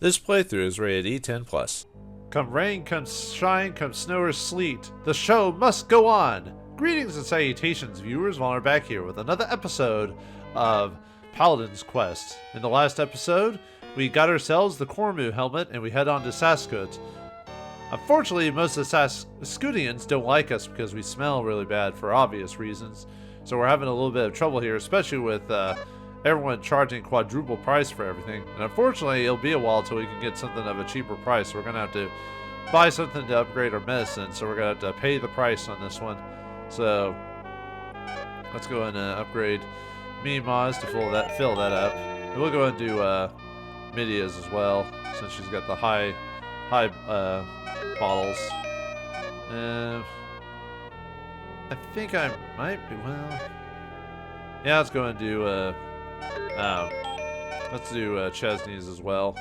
This playthrough is rated E10+. Come rain, come shine, come snow or sleet, the show must go on! Greetings and salutations, viewers, while we're back here with another episode of Paladin's Quest. In the last episode, we got ourselves the Kormu helmet and we head on to Saskut. Unfortunately, most of the Saskutians don't like us because we smell really bad for obvious reasons. So we're having a little bit of trouble here, especially with everyone charging quadruple price for everything. And unfortunately, it'll be a while till we can get something of a cheaper price. So we're going to have to buy something to upgrade our medicine. So we're going to have to pay the price on this one. So let's go and upgrade Mima's to fill that up. And we'll go and do Midia's as well, since she's got the high bottles. I think I might be, well, yeah, let's go and do let's do Chesney's as well,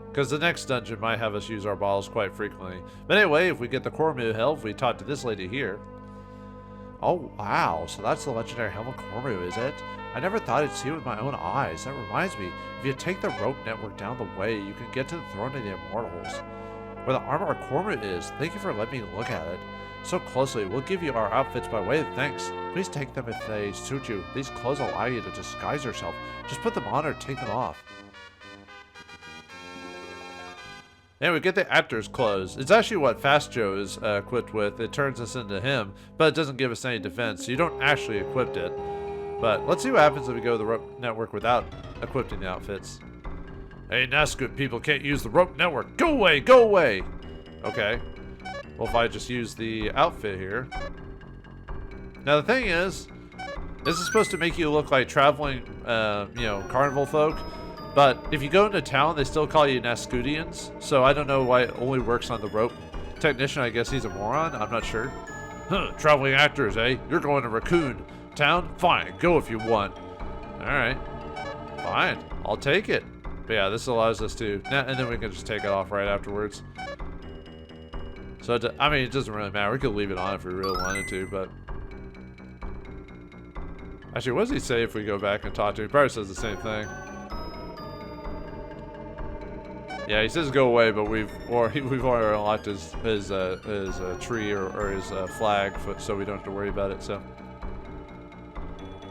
because the next dungeon might have us use our bottles quite frequently. But anyway, if we get the Kormu help, we talk to this lady here. Oh wow, so that's the legendary helmet Kormu, is it? I never thought I'd see it with my own eyes. That reminds me, if you take the rope network down the way, you can get to the throne of the Immortals, where the armor of Kormu is. Thank you for letting me look at it so closely. We'll give you our outfits by way of thanks. Please take them if they suit you. These clothes allow you to disguise yourself. Just put them on or take them off. And we get the actor's clothes. It's actually what Fast Joe is equipped with. It turns us into him, but it doesn't give us any defense, so you don't actually equip it. But let's see what happens if we go to the rope network without equipping the outfits. Hey, Nascut people can't use the rope network. Go away, go away! Okay. Well, if I just use the outfit here. Now the thing is, this is supposed to make you look like traveling, carnival folk. But if you go into town, they still call you Nascutians. So I don't know why it only works on the rope technician. I guess he's a moron. I'm not sure. Huh, traveling actors, eh? You're going to Raccoon Town? Fine, go if you want. Alright. Fine, I'll take it. But yeah, this allows us to, and then we can just take it off right afterwards. So, I mean, it doesn't really matter. We could leave it on if we really wanted to, but... Actually, what does he say if we go back and talk to him? He probably says the same thing. Yeah, he says go away, but we've already unlocked his tree or his flag, so we don't have to worry about it, so...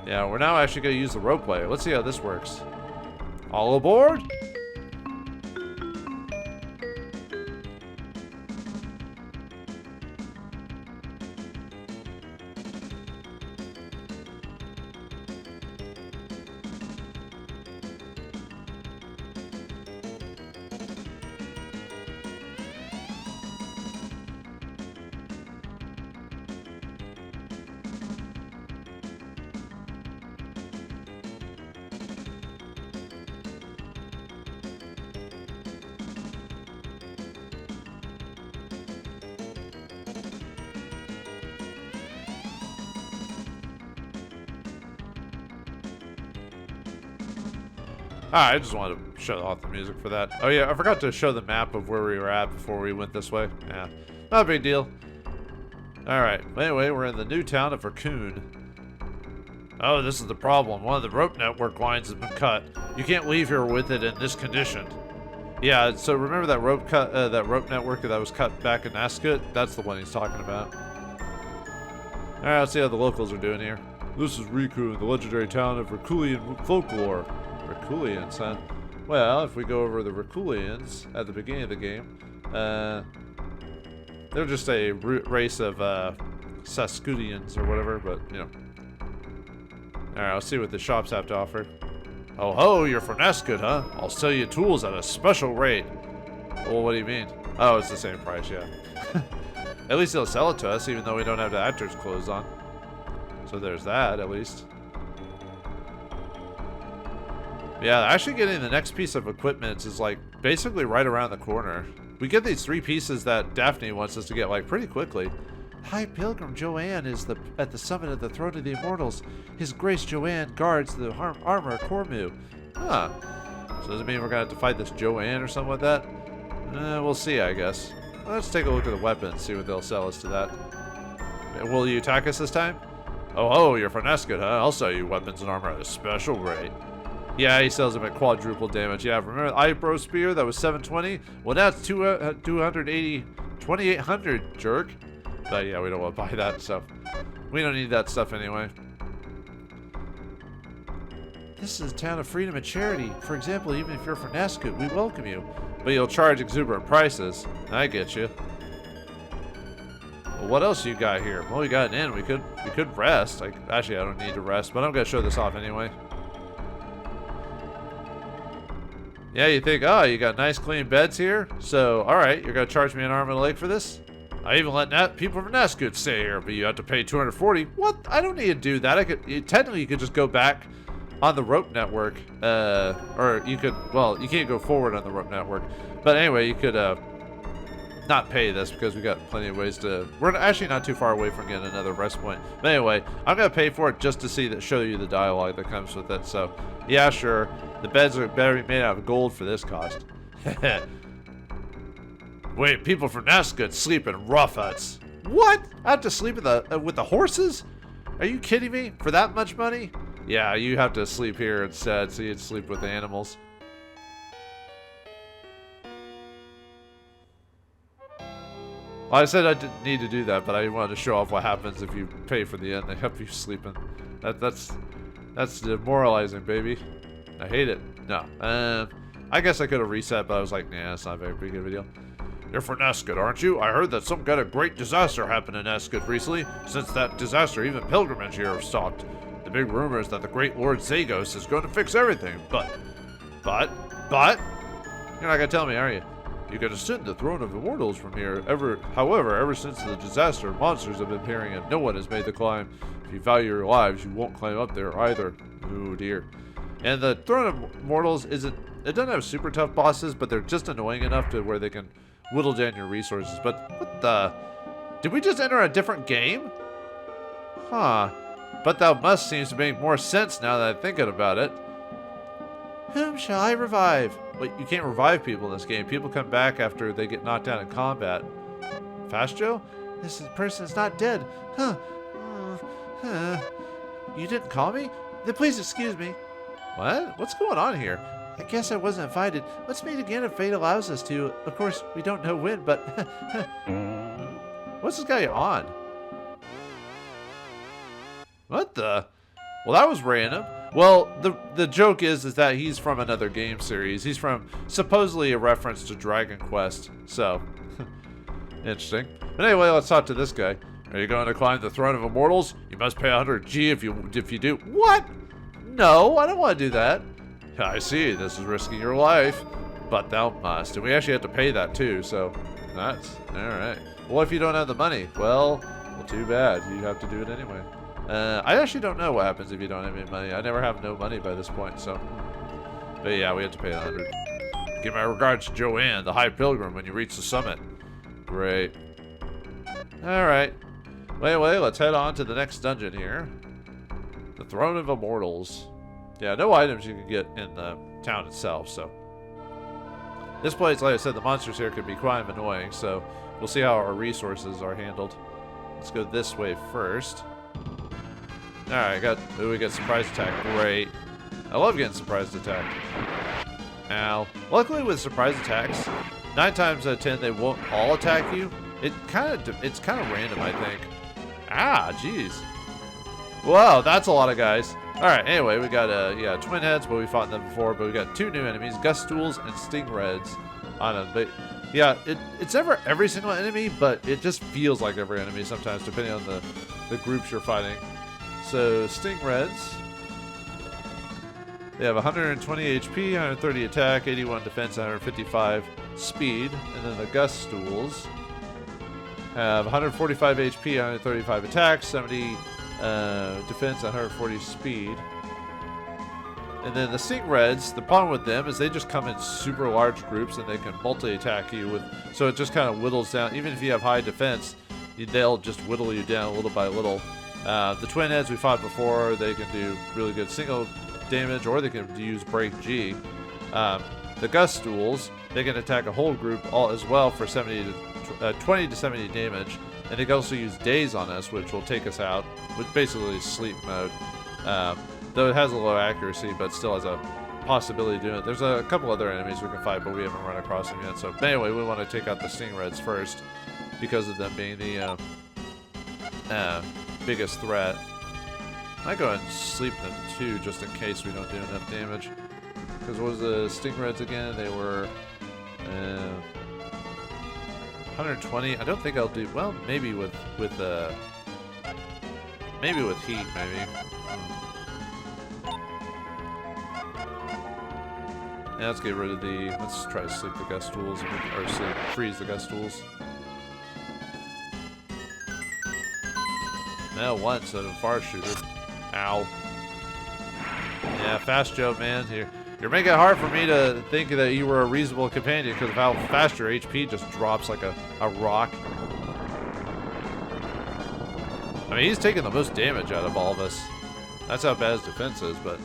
Yeah, we're now actually going to use the rope way. Let's see how this works. All aboard? I just wanted to shut off the music for that. Oh yeah, I forgot to show the map of where we were at before we went this way. Yeah, not a big deal. Alright, anyway, we're in the new town of Raccoon. Oh, this is the problem. One of the rope network lines has been cut. You can't leave here with it in this condition. Yeah, so remember that rope network that was cut back in Ascot? That's the one he's talking about. Alright, let's see how the locals are doing here. This is Riku, the legendary town of Rakulian folklore. Rakulians, huh? Well, if we go over the Rakulians at the beginning of the game, they're just a race of Saskutians or whatever, but, you know. Alright, let's see what the shops have to offer. Oh ho, you're from Ascot, huh? I'll sell you tools at a special rate. Well, what do you mean? Oh, it's the same price, yeah. At least they'll sell it to us, even though we don't have the actor's clothes on. So there's that, at least. Yeah, actually getting the next piece of equipment is like basically right around the corner. We get these 3 pieces that Daphne wants us to get like pretty quickly. High Pilgrim Joanne is at the summit of the throne of the Immortals. His Grace Joanne guards the armor of Kormu. Huh. So does it mean we're gonna have to fight this Joanne or something like that? We'll see, I guess. Let's take a look at the weapons, see what they'll sell us to that. Will you attack us this time? Oh, you're from Ascot, huh? I'll sell you weapons and armor at a special rate. Yeah, he sells them at quadruple damage. Yeah, remember the Eyebrow Spear that was 720? Well, now it's 280, 2800, jerk. But yeah, we don't want to buy that stuff. We don't need that stuff anyway. This is a town of freedom and charity. For example, even if you're from Nascut, we welcome you. But you'll charge exuberant prices. I get you. Well, what else you got here? Well, we got an inn. We could rest. Actually, I don't need to rest, but I'm gonna show this off anyway. Yeah, you think, oh, you got nice clean beds here? So, alright, you're gonna charge me an arm and a leg for this? I even let people from Nascut stay here, but you have to pay 240. What? I don't need to do that. Technically, you could just go back on the rope network, or you could, well, you can't go forward on the rope network. But anyway, you could, not pay this because we got plenty of ways to, we're actually not too far away from getting another rest point. But anyway, I'm gonna pay for it just to show you the dialogue that comes with it. So, yeah, sure. The beds are better made out of gold for this cost. Wait, people from Nascut sleep in rough huts. What? I have to sleep with the horses? Are you kidding me? For that much money? Yeah, you have to sleep here instead, so you'd sleep with the animals. Well, I said I didn't need to do that, but I wanted to show off what happens if you pay for the inn. They help you sleeping. That's demoralizing, baby. I hate it. No. I guess I could have reset, but I was like, nah, it's not a very big of a deal. You're from Nascut, aren't you? I heard that some kind of great disaster happened in Nascut recently. Since that disaster, even pilgrimage here have stopped. The big rumor is that the great Lord Zagos is going to fix everything, but... You're not gonna tell me, are you? You can ascend the throne of Immortals from here. However, ever since the disaster, monsters have been appearing and no one has made the climb. If you value your lives, you won't climb up there either. Oh dear. And the throne of Immortals it doesn't have super tough bosses, but they're just annoying enough to where they can whittle down your resources. But what the? Did we just enter a different game? Huh. But thou must seems to make more sense now that I'm thinking about it. Whom shall I revive? Wait, you can't revive people in this game. People come back after they get knocked down in combat. Fast Joe? This person is not dead. Huh. You didn't call me? Then please excuse me. What? What's going on here? I guess I wasn't invited. Let's meet again if fate allows us to. Of course, we don't know when, but... What's this guy on? What the? Well, that was random. Well, the joke is that he's from another game series. He's from supposedly a reference to Dragon Quest. So, interesting. But anyway, let's talk to this guy. Are you going to climb the throne of Immortals? You must pay 100 G if you do. What? No, I don't want to do that. I see. This is risking your life, but thou must. And we actually have to pay that too. So, that's all right. Well, if you don't have the money, well, too bad. You have to do it anyway. I actually don't know what happens if you don't have any money. I never have no money by this point, so. But yeah, we have to pay 100. Give my regards to Joanne, the High Pilgrim, when you reach the summit. Great. Alright. Wait, let's head on to the next dungeon here. The Throne of Immortals. Yeah, no items you can get in the town itself, so. This place, like I said, the monsters here could be quite annoying, so we'll see how our resources are handled. Let's go this way first. Alright, we got surprise attack. Great. I love getting surprise attack. Ow. Luckily with surprise attacks, 9 times out of 10 they won't all attack you. It's kind of random, I think. Ah, jeez. Wow, that's a lot of guys. Alright, anyway, we got twin heads, but we fought them before, but we got 2 new enemies, Gustools and Stingreds on them. But yeah, it's never every single enemy, but it just feels like every enemy sometimes, depending on the groups you're fighting. So, Stingreds, they have 120 HP, 130 attack, 81 defense, 155 speed. And then the Gustools have 145 HP, 135 attack, 70 defense, 140 speed. And then the Stingreds, the problem with them is they just come in super large groups and they can multi-attack you with, so it just kind of whittles down. Even if you have high defense, they'll just whittle you down little by little. The twin heads we fought before, they can do really good single damage, or they can use break G. The Gustools, they can attack a whole group as well for 20 to 70 damage, and they can also use daze on us, which will take us out, which basically is sleep mode. Though it has a low accuracy, but still has a possibility of doing it. There's a couple other enemies we can fight, but we haven't run across them yet. So anyway, we want to take out the stingrays first because of them being the biggest threat. I might go ahead and sleep them too, just in case we don't do enough damage. Because what was the stingrays again? They were 120. I don't think I'll do well. Maybe with heat, maybe. Yeah, let's get rid of the. Let's try to sleep the gust tools, or freeze the gust tools. Now one instead of a far shooter. Ow. Yeah, Fast Joe, man. You're making it hard for me to think that you were a reasonable companion because of how fast your HP just drops like a rock. I mean, he's taking the most damage out of all of us. That's how bad his defense is, but...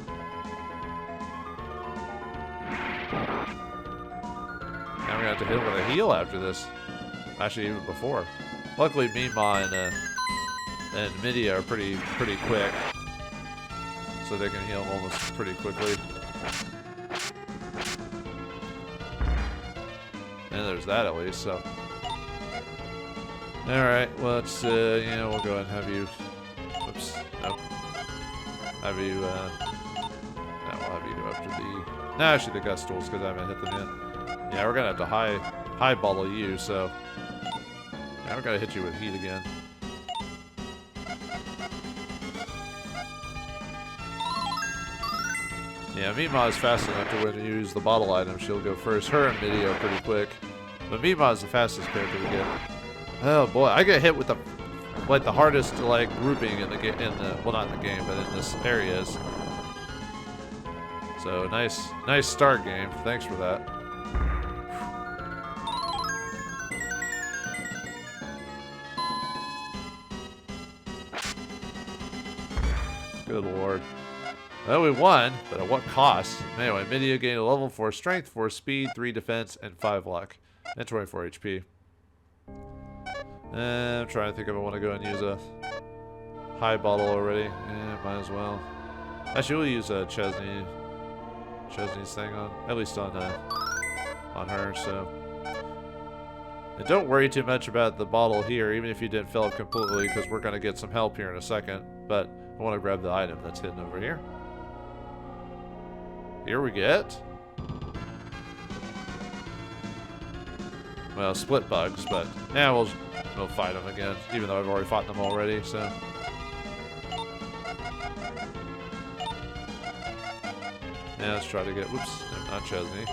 Now we're gonna have to hit him with a heal after this. Actually, even before. Luckily, Mima and Midia are pretty quick. So they can heal him almost pretty quickly. And there's that at least, so. Alright, well, let's, yeah, we'll go ahead and have you. Whoops, nope. Have you, no, we'll have you go after the. No, actually, the gust tools, because I haven't hit them yet. Yeah, we're gonna have to high bottle you, so. Yeah, we're gonna hit you with heat again. Yeah, Mima is fast enough to when you use the bottle item, she'll go first. Her and Midia are pretty quick. But Mima is the fastest character to get. Oh boy, I get hit with the hardest grouping in the game, well, not in the game, but in this areas. So nice start, game. Thanks for that. Good lord. Well, we won, but at what cost? Anyway, Midia gained a level 4 strength, 4 speed, 3 defense, and 5 luck. And 24 HP. I'm trying to think if I want to go and use a high bottle already. Yeah, might as well. Actually, we'll use Chesney's thing on, at least on her, so. And don't worry too much about the bottle here, even if you didn't fill it completely, because we're going to get some help here in a second. But I want to grab the item that's hidden over here. Here we get, well, split bugs, but yeah, we'll fight them again, even though I've already fought them already, so. Yeah, let's try to get, whoops, no, not Chesney.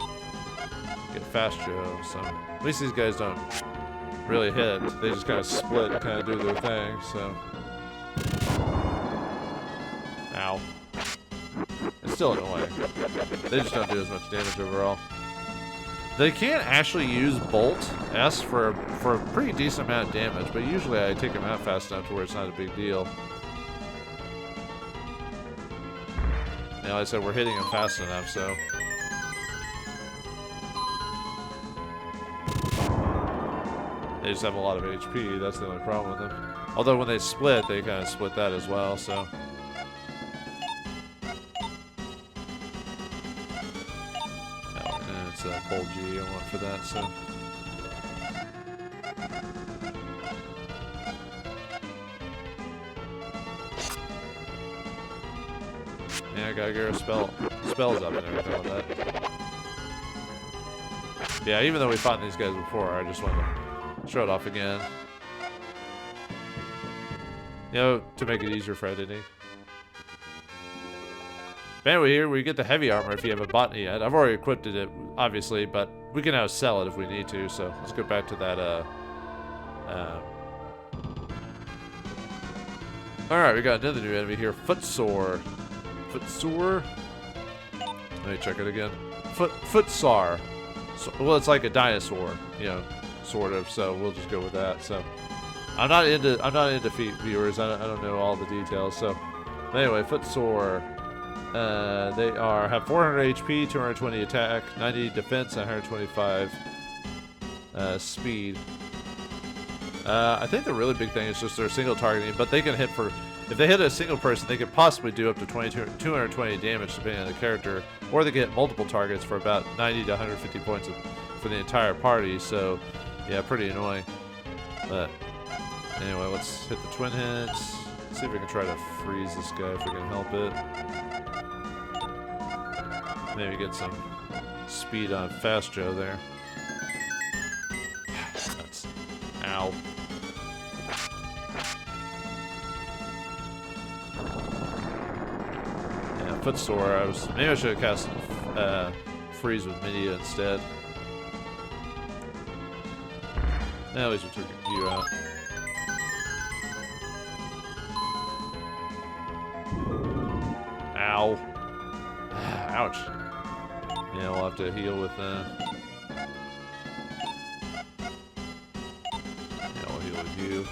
Get Fast Joe, so. At least these guys don't really hit. They just kind of split and kind of do their thing, so. Ow. It's still annoying. They just don't do as much damage overall. They can't actually use Bolt S for a pretty decent amount of damage, but usually I take them out fast enough to where it's not a big deal. And like I said, we're hitting them fast enough, so. They just have a lot of HP, that's the only problem with them. Although when they split, they kind of split that as well, so. Bold G I want for that, so. Yeah, I gotta get our spells up and everything like that. Yeah, even though we fought these guys before, I just wanted to show it off again. You know, to make it easier for editing. But anyway, here we get the heavy armor if you haven't bought it yet. I've already equipped it, obviously, but we can now sell it if we need to. So let's go back to that. Alright, we got another new enemy here. Footsore. Footsore? Let me check it again. Footsar. So, well, it's like a dinosaur, you know, sort of. So we'll just go with that. So I'm not into feet, viewers. I don't know all the details. So anyway, Footsore. They have 400 HP, 220 attack, 90 defense, and 125 speed. I think the really big thing is just their single targeting, but they can hit for, If they hit a single person, they could possibly do up to 220 damage depending on the character, or they get multiple targets for about 90 to 150 points for the entire party. So, yeah, pretty annoying. But anyway, let's hit the twin hits. Let's see if we can try to freeze this guy if we can help it. Maybe get some speed on Fast Joe there. That's, ow. Yeah, Footsore. Maybe I should have cast freeze with Midia instead. At least we took you out. Ow. Ouch. Yeah, we'll have to heal with that. Yeah, we'll heal with you.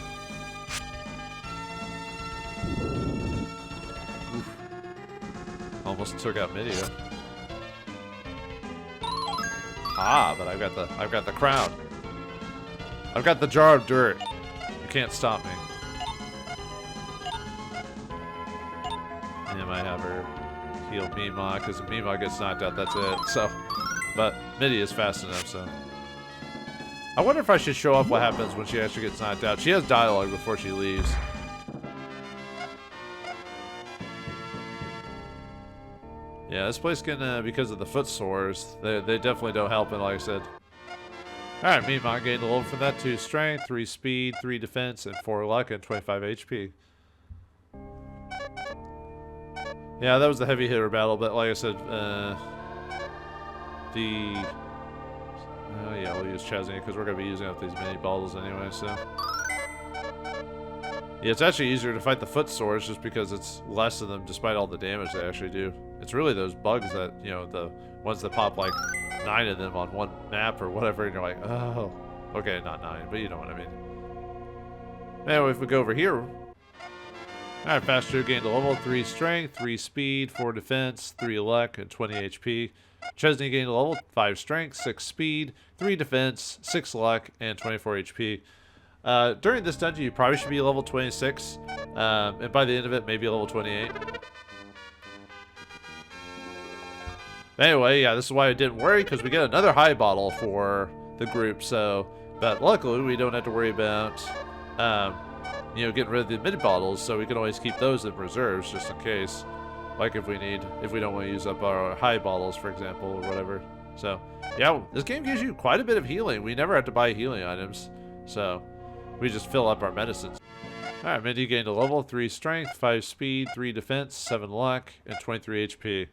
Oof. Almost took out Midia. Ah, but I've got the crown. I've got the jar of dirt. You can't stop me. And I might have her heal Mima, because if Mima gets knocked out, that's it. So, but Midia is fast enough, so. I wonder if I should show off what happens when she actually gets knocked out. She has dialogue before she leaves. Yeah, this place can, because of the foot sores, they definitely don't help, and like I said. Alright, Mima gained a level from that. 2 strength, 3 speed, 3 defense, and 4 luck, and 25 HP. Yeah, that was the heavy hitter battle, but like I said, oh yeah, we'll use Chesney because we're going to be using up these mini bottles anyway, so. Yeah, it's actually easier to fight the foot sores just because it's less of them despite all the damage they actually do. It's really those bugs that, you know, the ones that pop like 9 of them on one map or whatever, and you're like, oh. Okay, not 9, but you know what I mean. Anyway, if we go over here. Alright, Fast Joe gained a level, 3 strength, 3 speed, 4 defense, 3 luck, and 20 HP. Chesney gained a level, 5 strength, 6 speed, 3 defense, 6 luck, and 24 HP. During this dungeon, you probably should be level 26, and by the end of it, maybe level 28. Anyway, yeah, this is why I didn't worry, because we get another high bottle for the group, so, but luckily we don't have to worry about, you know, getting rid of the mid bottles, so we can always keep those in reserves just in case, like if we don't want to use up our high bottles, for example, or whatever. So, yeah, this game gives you quite a bit of healing. We never have to buy healing items, so we just fill up our medicines. Alright, Mindy gained a level, 3 strength, 5 speed, 3 defense, 7 luck, and 23 HP.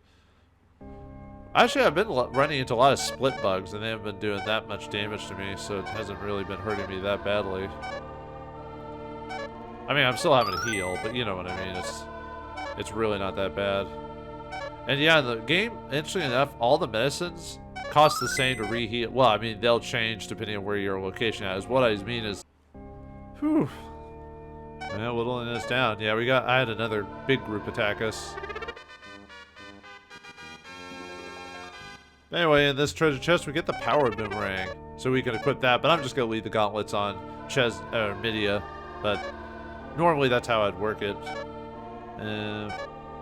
Actually, I've been running into a lot of split bugs, and they haven't been doing that much damage to me, so it hasn't really been hurting me that badly. I mean, I'm still having to heal, but you know what I mean. It's really not that bad. And yeah, the game, interestingly enough, all the medicines cost the same to reheal. Well, I mean, they'll change depending on where your location is. What I mean is, whew. Yeah, whittling this down. Yeah, I had another big group attack us. Anyway, in this treasure chest, we get the power boomerang, so we can equip that. But I'm just gonna leave the gauntlets on Midia. But normally that's how I'd work it. Yeah,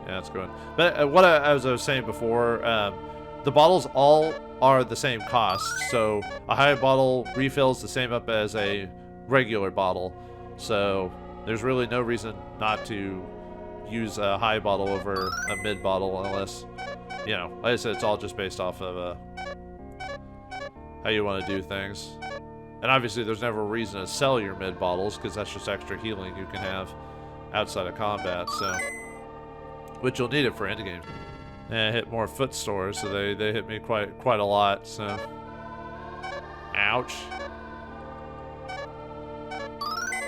it's going. But as I was saying before, the bottles all are the same cost. So a high bottle refills the same up as a regular bottle. So there's really no reason not to use a high bottle over a mid bottle unless, you know, like I said, it's all just based off of how you want to do things. And obviously there's never a reason to sell your mid bottles because that's just extra healing you can have outside of combat, so which you'll need it for endgame. And I hit more foot stores, so they hit me quite a lot, so ouch.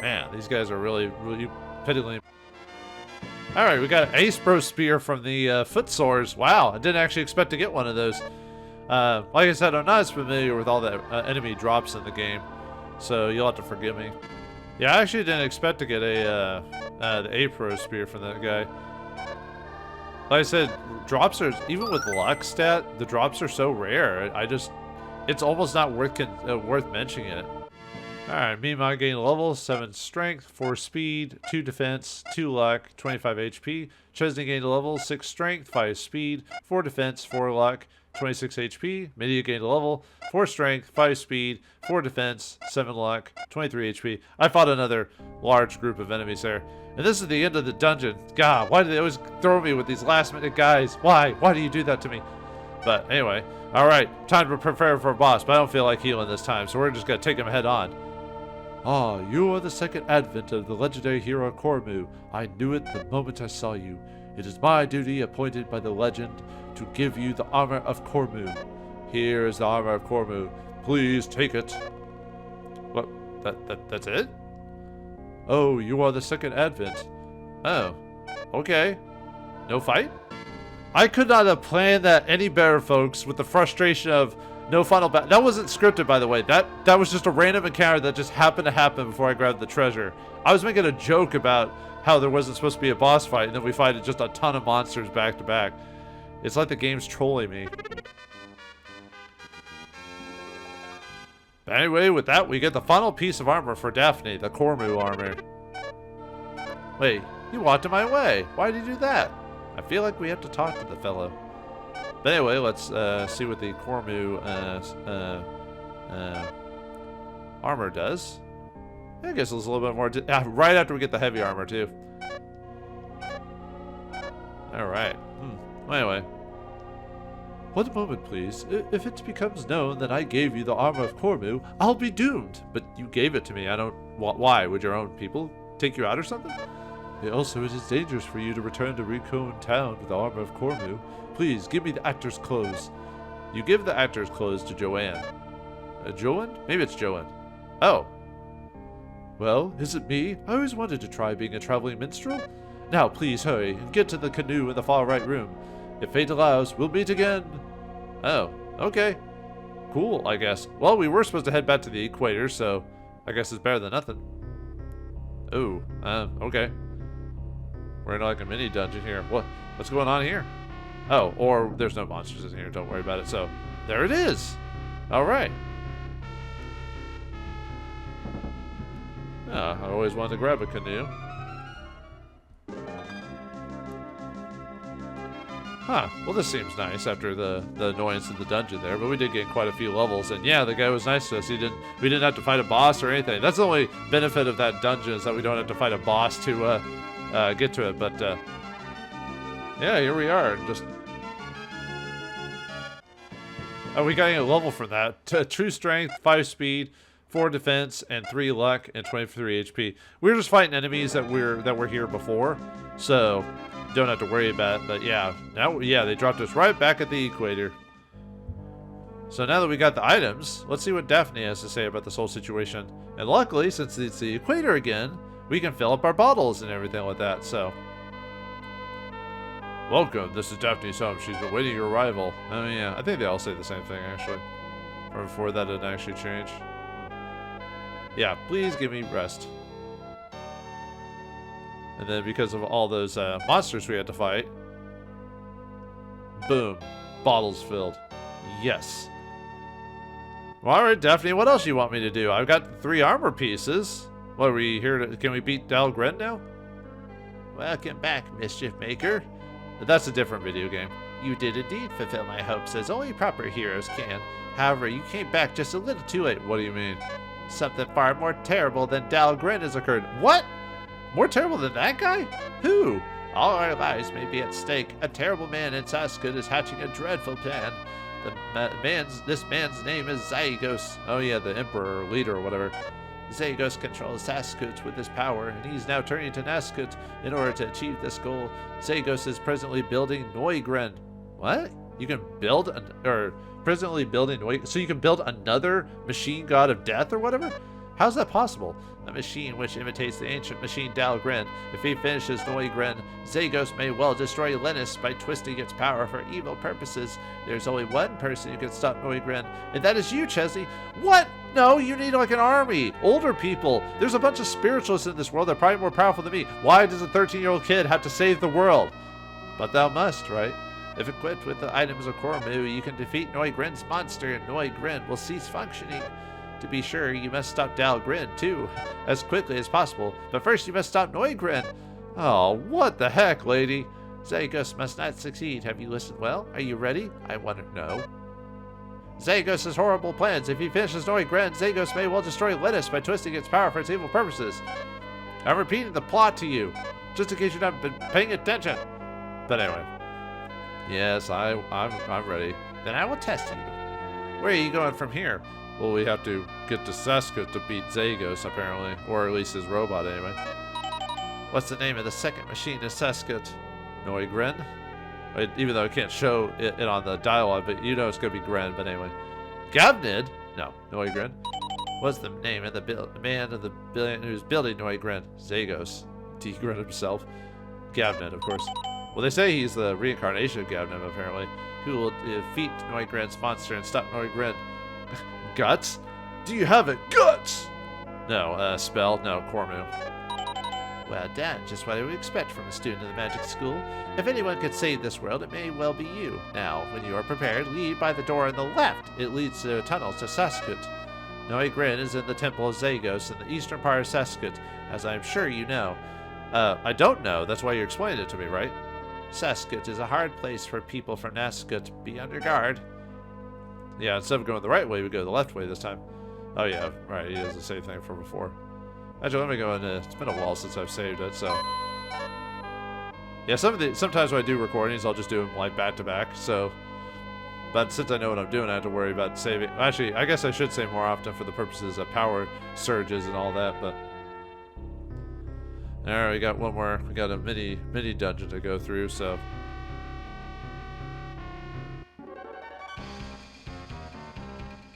Man, these guys are really piddling. Alright, we got an Ace Bro Spear from the foot sores. Wow, I didn't actually expect to get one of those. Like I said, I'm not as familiar with all the enemy drops in the game, so you'll have to forgive me. Yeah, I actually didn't expect to get the Ace Bro Spear from that guy. Like I said, drops are, even with luck stat, the drops are so rare. It's almost not worth mentioning it. Alright, Mimon gained level, 7 strength, 4 speed, 2 defense, 2 luck, 25 HP. Chesney gained a level, 6 strength, 5 speed, 4 defense, 4 luck, 26 HP. Midia gained a level, 4 strength, 5 speed, 4 defense, 7 luck, 23 HP. I fought another large group of enemies there. And this is the end of the dungeon. God, why do they always throw me with these last minute guys? Why? Why do you do that to me? But anyway, alright, time to prepare for a boss, but I don't feel like healing this time, so we're just gonna take him head on. Ah, you are the second advent of the legendary hero Kormu. I knew it the moment I saw you. It is my duty, appointed by the legend, to give you the armor of Kormu. Here is the armor of Kormu. Please take it. What? That's it? Oh, you are the second advent. Oh, okay. No fight? I could not have planned that any better, folks, with the frustration of no final battle. That wasn't scripted, by the way. That was just a random encounter that just happened to happen before I grabbed the treasure. I was making a joke about how there wasn't supposed to be a boss fight, and then we fight just a ton of monsters back to back. It's like the game's trolling me. But anyway, with that, we get the final piece of armor for Daphne, the Kormu armor. Wait, you walked in my way. Why did you do that? I feel like we have to talk to the fellow. But anyway, let's see what the Kormu armor does. I guess it's a little bit more. Right after we get the heavy armor, too. Alright. Anyway. One moment, please. If it becomes known that I gave you the armor of Kormu, I'll be doomed. But you gave it to me. I don't. Why? Would your own people take you out or something? Also, it is dangerous for you to return to Recone Town with the armor of Kormu. Please, give me the actor's clothes. You give the actor's clothes to Joanne. Joanne? Maybe it's Joanne. Oh. Well, is it me? I always wanted to try being a traveling minstrel. Now, please hurry and get to the canoe in the far right room. If fate allows, we'll meet again. Oh, okay. Cool, I guess. Well, we were supposed to head back to the equator, so I guess it's better than nothing. Oh, okay. We're in like a mini dungeon here. What's going on here? Oh, or there's no monsters in here. Don't worry about it. So, there it is. All right. I always wanted to grab a canoe. Huh. Well, this seems nice after the annoyance of the dungeon there, but we did get quite a few levels, and yeah, the guy was nice to us. We didn't have to fight a boss or anything. That's the only benefit of that dungeon, is that we don't have to fight a boss to get to it. But yeah, here we are. Just we got a level from that. True strength, 5 speed, 4 defense, and 3 luck, and 23 HP. We were just fighting enemies that were here before, so don't have to worry about it. But yeah, they dropped us right back at the equator. So now that we got the items, let's see what Daphne has to say about this whole situation. And luckily, since it's the equator again, we can fill up our bottles and everything like that. So, welcome. This is Daphne's home. She's been waiting your arrival. I mean, yeah, I think they all say the same thing actually. Or before that didn't actually change. Yeah, please give me rest. And then because of all those monsters we had to fight, boom, bottles filled. Yes. Well, all right, Daphne, what else do you want me to do? I've got 3 armor pieces. What, are we here to, can we beat Dahlgren now? Welcome back, Mischief Maker. That's a different video game. You did indeed fulfill my hopes, as only proper heroes can. However, you came back just a little too late. What do you mean? Something far more terrible than Dahlgren has occurred. What? More terrible than that guy? Who? All our lives may be at stake. A terrible man in Saskut is hatching a dreadful plan. This man's name is Zygos. Oh yeah, the emperor or leader or whatever. Zygos controls Saskut with his power, and he's now turning to Naskut in order to achieve this goal. Zygos is presently building Neugren. What? You can build presently building so you can build another machine god of death or whatever? How's that possible? A machine which imitates the ancient machine Dahlgren. If he finishes Neugren, Zygos may well destroy Lennus by twisting its power for evil purposes. There's only one person who can stop Neugren, and that is you, Chesney. What? No, you need like an army. Older people. There's a bunch of spiritualists in this world that are probably more powerful than me. Why does a 13-year-old kid have to save the world? But thou must, right? If equipped with the items of Kormu, you can defeat Neugren's monster, and Neugren will cease functioning. To be sure, you must stop Dalgren, too, as quickly as possible. But first, you must stop Neugren. Oh, what the heck, lady? Zagos must not succeed. Have you listened well? Are you ready? I want to know. Zagos has horrible plans. If he finishes Neugren, Zagos may well destroy Lennus by twisting its power for its evil purposes. I'm repeating the plot to you, just in case you've not been paying attention. But anyway. Yes, I'm ready. Then I will test you. Where are you going from here? Well, we have to get to Saskut to beat Zagos, apparently. Or at least his robot, anyway. What's the name of the second machine in Saskut? Neugren? Even though I can't show it on the dialogue, but you know it's going to be Gren, but anyway. Gavnid? No, Neugren. What's the name of the man of the billion who's building Neugren? Zagos. T-Gren himself. Gavnid, of course. Well, they say he's the reincarnation of Gavnid, apparently. Who will defeat Neugren's monster and stop Neugren? Guts? Do you have it? Guts! No, spell? No, Kormu. Well done, just what I would expect from a student of the magic school. If anyone could save this world, it may well be you. Now, when you are prepared, leave by the door on the left. It leads to tunnels to Saskut. Neugren is in the Temple of Zagos in the eastern part of Saskut, as I am sure you know. I don't know. That's why you explained it to me, right? Saskut is a hard place for people from Naskut. Be under guard. Yeah, instead of going the right way, we go the left way this time. Oh yeah, right, he does the same thing from before. Actually, let me go in. It's been a while since I've saved it, so... Yeah, sometimes when I do recordings, I'll just do them, like, back-to-back, so... But since I know what I'm doing, I have to worry about saving... Actually, I guess I should save more often for the purposes of power surges and all that, but... Alright, we got one more. We got a mini dungeon to go through, so...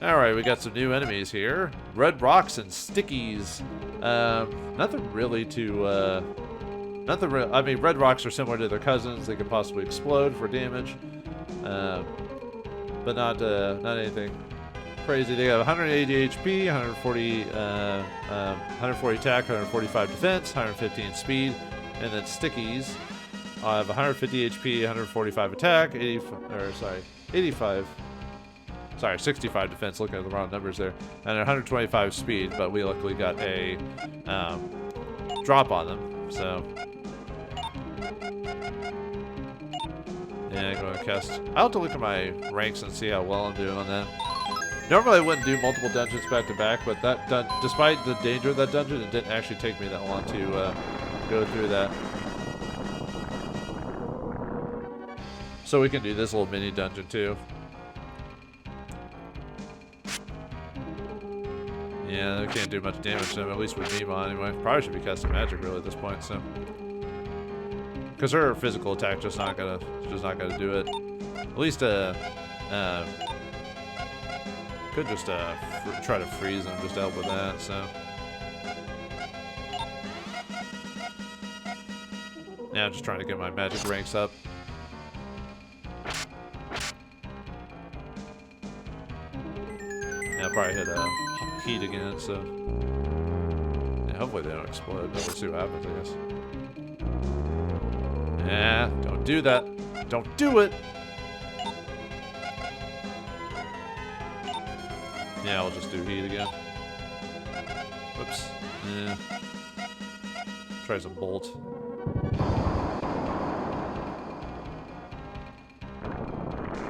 Alright, we got some new enemies here. Red rocks and stickies. Nothing really to, I mean, red rocks are similar to their cousins. They could possibly explode for damage. But not anything crazy. They got 180 HP, 140 attack, 145 defense, 115 speed. And then stickies have 150 HP, 145 attack, 65 defense, looking at the wrong numbers there, and 125 speed, but we luckily got a drop on them, so... Yeah, I'm going to cast... I'll have to look at my ranks and see how well I'm doing on that. Normally I wouldn't do multiple dungeons back to back, but despite the danger of that dungeon, it didn't actually take me that long to go through that. So we can do this little mini dungeon too. Yeah, they can't do much damage to them, at least with Nima anyway. Probably should be casting magic really at this point, so. Because her physical attack just not gonna do it. At least could just try to freeze them just to help with that, so. Yeah, I'm just trying to get my magic ranks up. Yeah, I'll probably hit heat again, so yeah, hopefully they don't explode. We'll see what happens, I guess. Yeah, don't do that. Don't do it. Yeah, I'll just do heat again. Whoops. Yeah. Try some bolt.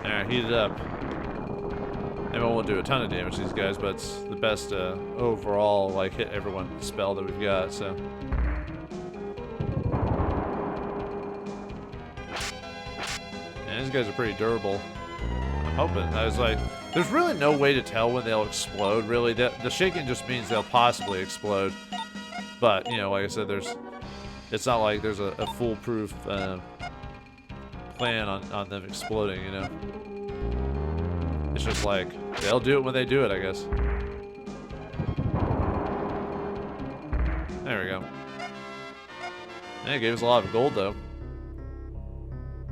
Alright, heat it up. Maybe I won't do a ton of damage to these guys, but it's the best overall, like, hit everyone spell that we've got, so. And these guys are pretty durable. I'm hoping. I was like, there's really no way to tell when they'll explode, really. The shaking just means they'll possibly explode. But, you know, like I said, it's not like there's a foolproof plan on them exploding, you know. It's just like, they'll do it when they do it, I guess. There we go. And it gave us a lot of gold, though.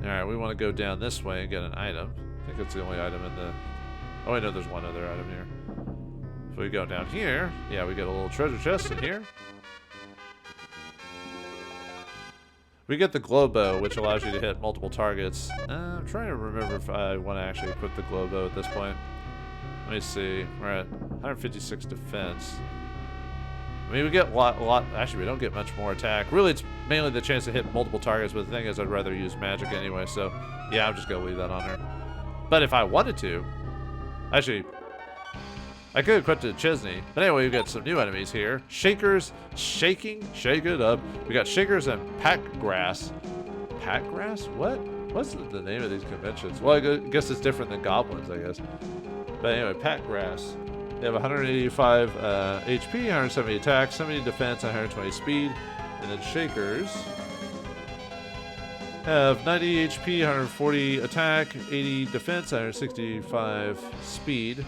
Alright, we want to go down this way and get an item. I think it's the only item in the... Oh, I know there's one other item here. If we go down here, yeah, we get a little treasure chest in here. We get the glow bow, which allows you to hit multiple targets. I'm trying to remember if I want to actually equip the glow bow at this point. Let me see. We're at 156 defense. I mean, we get a lot. Actually, we don't get much more attack. Really, it's mainly the chance to hit multiple targets, but the thing is, I'd rather use magic anyway, so yeah, I'm just going to leave that on her. But if I wanted to, actually, I could equip to Chesney. But anyway, we got some new enemies here. Shakers, shake it up. We got Shakers and Packgrass. Packgrass? What? What's the name of these conventions? Well, I guess it's different than goblins, I guess. But anyway, Packgrass. They have 185 HP, 170 attack, 70 defense, 120 speed. And then Shakers have 90 HP, 140 attack, 80 defense, 165 speed.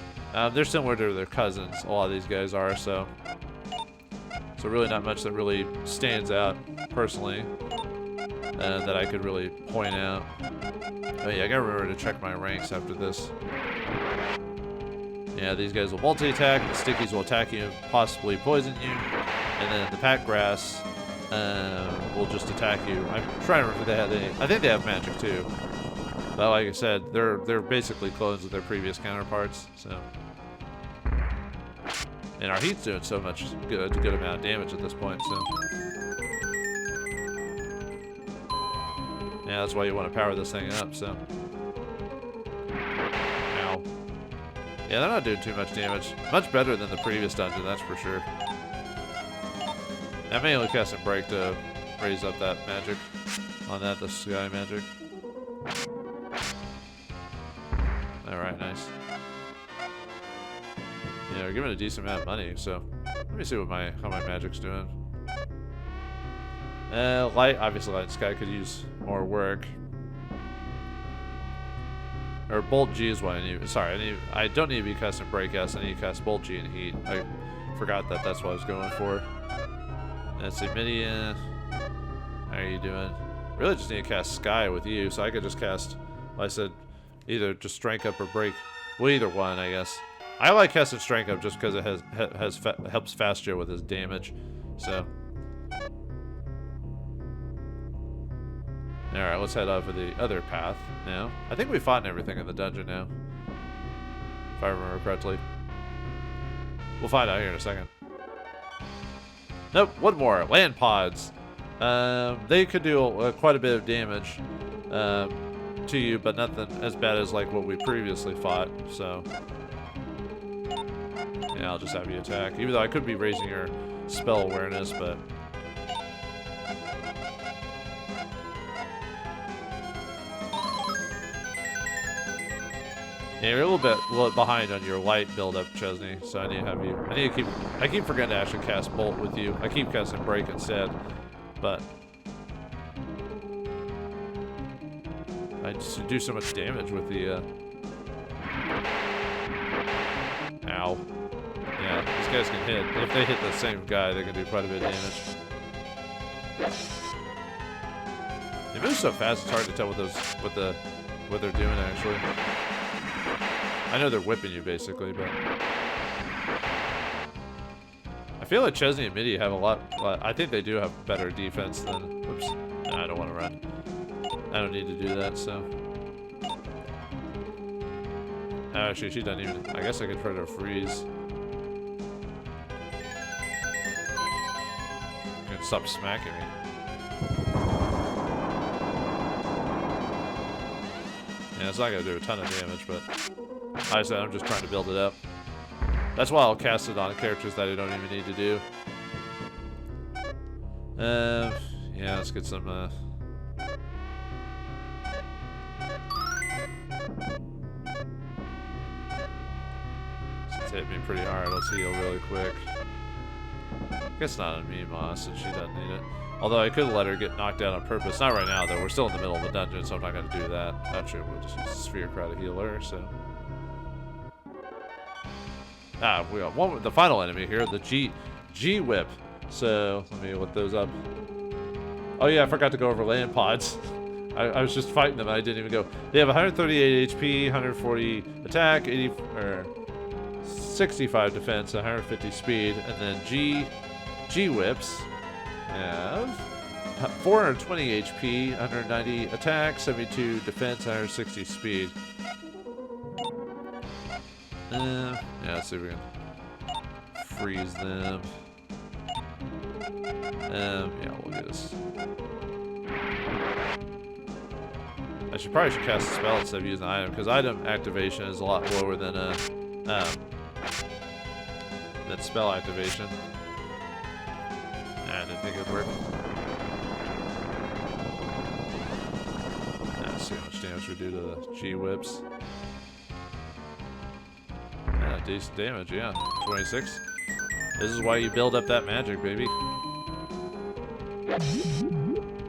They're similar to their cousins, a lot of these guys are, so really not much that really stands out personally that I could really point out. Oh yeah, I gotta remember to check my ranks after this. Yeah, these guys will multi-attack, the stickies will attack you, possibly poison you, and then the Packgrass will just attack you. I'm trying to remember if they have any. I think they have magic too. But like I said, they're basically clones of their previous counterparts, so. And our heat's doing so much good amount of damage at this point, so. Yeah, that's why you want to power this thing up, so. Ow. Yeah, they're not doing too much damage. Much better than the previous dungeon, that's for sure. I mainly cast and break to raise up that magic on that, the sky magic. Alright, nice. Yeah, we're giving a decent amount of money, so let me see what how my magic's doing. Light, obviously Light and Sky could use more work. Or Bolt G is what I need. Sorry, I don't need to be casting Break S, I need to cast Bolt G and Heat. I forgot that's what I was going for. Let's see, Midian. How are you doing? Really just need to cast Sky with you, so I could just cast, like I said, either just Strength Up or Break. Well, either one, I guess. I like casting Strength Up just because it helps Fast Joe with his damage. So. Alright, let's head over the other path now. I think we fought everything in the dungeon now. If I remember correctly. We'll find out here in a second. Nope, one more. Land pods. They could do quite a bit of damage to you, but nothing as bad as like what we previously fought, so. Yeah, I'll just have you attack. Even though I could be raising your spell awareness, but. Yeah, you're a little bit behind on your light build-up, Chesney. So I need to have you. I keep forgetting to actually cast Bolt with you. I keep casting Break instead, but I just do so much damage with the. Ow. Yeah, these guys can hit. If they hit the same guy, they can do quite a bit of damage. They move so fast; it's hard to tell what they're doing actually. I know they're whipping you basically, but I feel like Chesney and Midi have a lot. I think they do have better defense than. Whoops! No, I don't want to run. I don't need to do that. So actually, she doesn't even. I guess I could try to freeze. You can stop smacking me. Yeah, it's not gonna do a ton of damage, but. Like I said, I'm just trying to build it up. That's why I'll cast it on characters that I don't even need to do. Yeah, let's get some, It's hit me pretty hard. Let's heal really quick. Guess not on me, Moss, since she doesn't need it. Although I could let her get knocked out on purpose. Not right now, though. We're still in the middle of the dungeon, so I'm not going to do that. Actually, we'll just use the Sphere Cry to heal her, so... we got the final enemy here, the G-Whip. So, let me look those up. Oh yeah, I forgot to go over land pods. I was just fighting them and I didn't even go. They have 138 HP, 140 attack, 65 defense, 150 speed, and then G-Whips have 420 HP, 190 attack, 72 defense, 160 speed. Yeah, let's see if we can freeze them. Yeah, we'll do this. I should probably cast a spell instead of using an item, because item activation is a lot lower than spell activation. Nah, I didn't think it'd work. Let's see how much damage we do to the G-whips. Decent damage, yeah. 26. This is why you build up that magic, baby.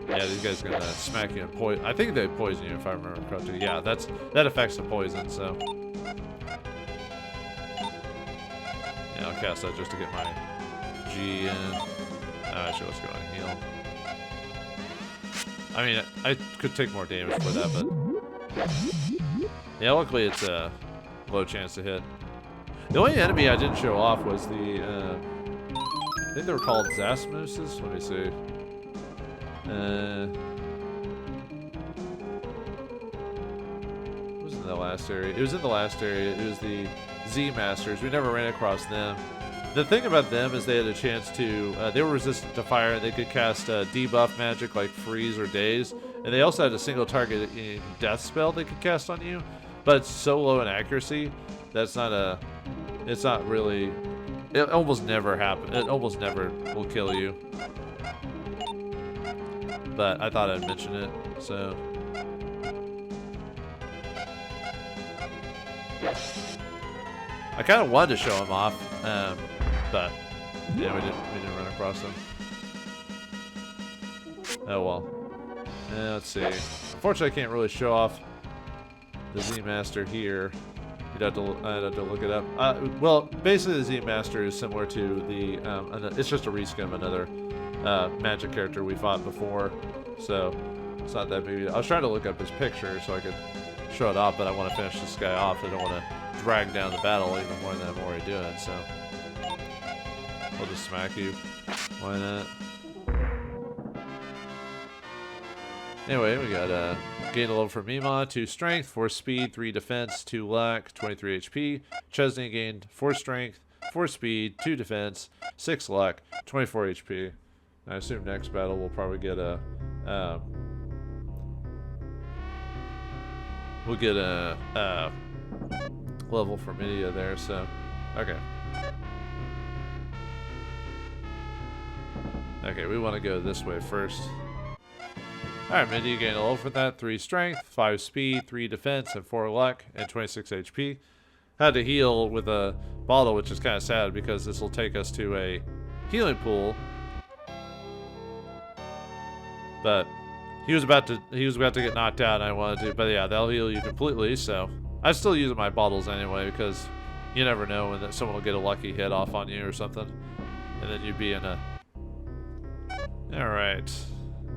Yeah, these guys are gonna smack you and poison. I think they poison you if I remember correctly. Yeah, that affects the poison, so. Yeah, I'll cast that just to get my G in. Actually, let's go and heal. I mean, I could take more damage for that, but. Yeah, luckily it's a low chance to hit. The only enemy I didn't show off was the, I think they were called Zasmooses. Let me see. It was in the last area. It was in the last area. It was the Z-Masters. We never ran across them. The thing about them is they had a chance to, they were resistant to fire. They could cast debuff magic like freeze or daze. And they also had a single target in death spell they could cast on you. But it's so low in accuracy, that's not a... It's not really... It almost never happens. It almost never will kill you. But I thought I'd mention it, so... I kind of wanted to show him off, but... Yeah, we didn't run across him. Oh well. Let's see. Unfortunately, I can't really show off the Z-Master here. I'd have to look it up. Well, basically the Z-Master is similar to the, it's just a reskin of another magic character we fought before, so it's not that big. I was trying to look up his picture so I could show it off, but I want to finish this guy off. I don't want to drag down the battle even more than I'm already doing, so I'll just smack you. Why not? Anyway, we got gain a level for Mima, 2 strength, 4 speed, 3 defense, 2 luck, 23 HP. Chesney gained 4 strength, 4 speed, 2 defense, 6 luck, 24 HP. I assume next battle we'll probably get a level for Midia there. So, okay. Okay, we want to go this way first. Alright, Mindy, you gain a level for that. 3 strength, 5 speed, 3 defense, and 4 luck, and 26 HP. Had to heal with a bottle, which is kind of sad because this will take us to a healing pool. But he was about to get knocked out, and I wanted to. But yeah, that'll heal you completely. So I still use my bottles anyway because you never know when someone will get a lucky hit off on you or something, and then you'd be in a. All right.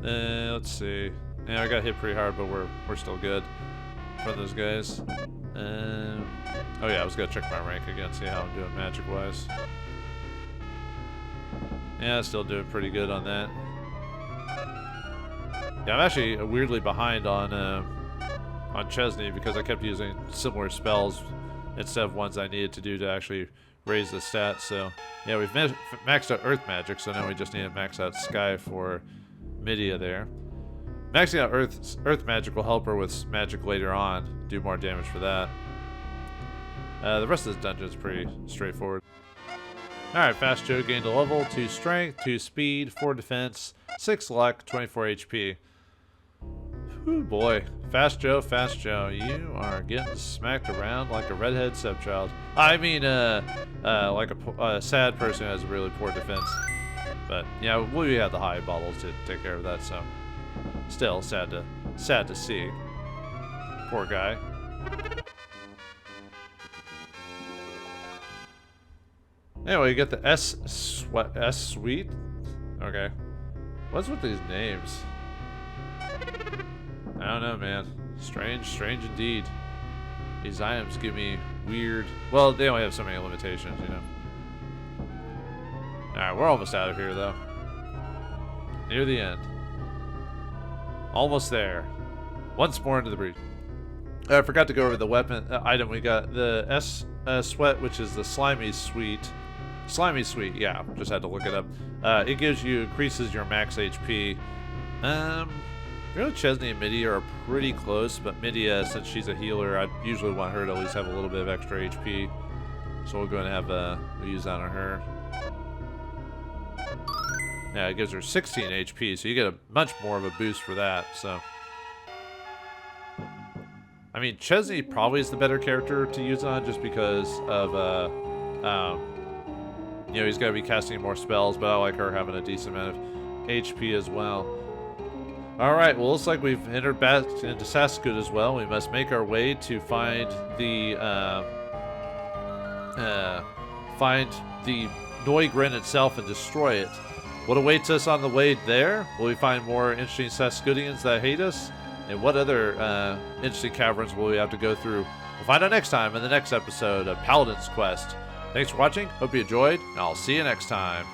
Let's see. Yeah, I got hit pretty hard, but we're still good from those guys. Oh yeah, I was gonna check my rank again, see how I'm doing magic-wise. Yeah, still doing pretty good on that. Yeah, I'm actually weirdly behind on Chesney because I kept using similar spells instead of ones I needed to do to actually raise the stats. So yeah, we've maxed out Earth magic, so now we just need to max out Sky for Midia there. Maxing out Earth magic will help her with magic later on, do more damage for that. The rest of this dungeon is pretty straightforward. Alright, Fast Joe gained a level, 2 strength, 2 speed, 4 defense, 6 luck, 24 HP. Whew, boy. Fast Joe, you are getting smacked around like a redhead stepchild. I mean, like a sad person who has really poor defense. But yeah, we had the high bottles to take care of that, so still sad to see. Poor guy. Anyway, you get the S suite. Okay, what's with these names? I don't know, man. Strange indeed. These items give me weird. Well, they only have so many limitations, you know. Alright, we're almost out of here, though. Near the end. Almost there. Once more into the breach. I forgot to go over the weapon item we got. The sweat, which is the slimy sweet. Slimy sweet, yeah, just had to look it up. It increases your max HP. Really, Chesney and Midia are pretty close, but Midia, since she's a healer, I'd usually want her to at least have a little bit of extra HP. So we're going to have we'll use that on her. Yeah, it gives her 16 HP, so you get a much more of a boost for that. So, I mean, Chesney probably is the better character to use on, just because of you know, he's got to be casting more spells, but I like her having a decent amount of HP as well. Alright, well, looks like we've entered back into Saskut as well. We must make our way to find the Neugrin itself and destroy it. What awaits us on the way there? Will we find more interesting Saskutians that hate us? And what other interesting caverns will we have to go through? We'll find out next time in the next episode of Paladin's Quest. Thanks for watching, hope you enjoyed, and I'll see you next time.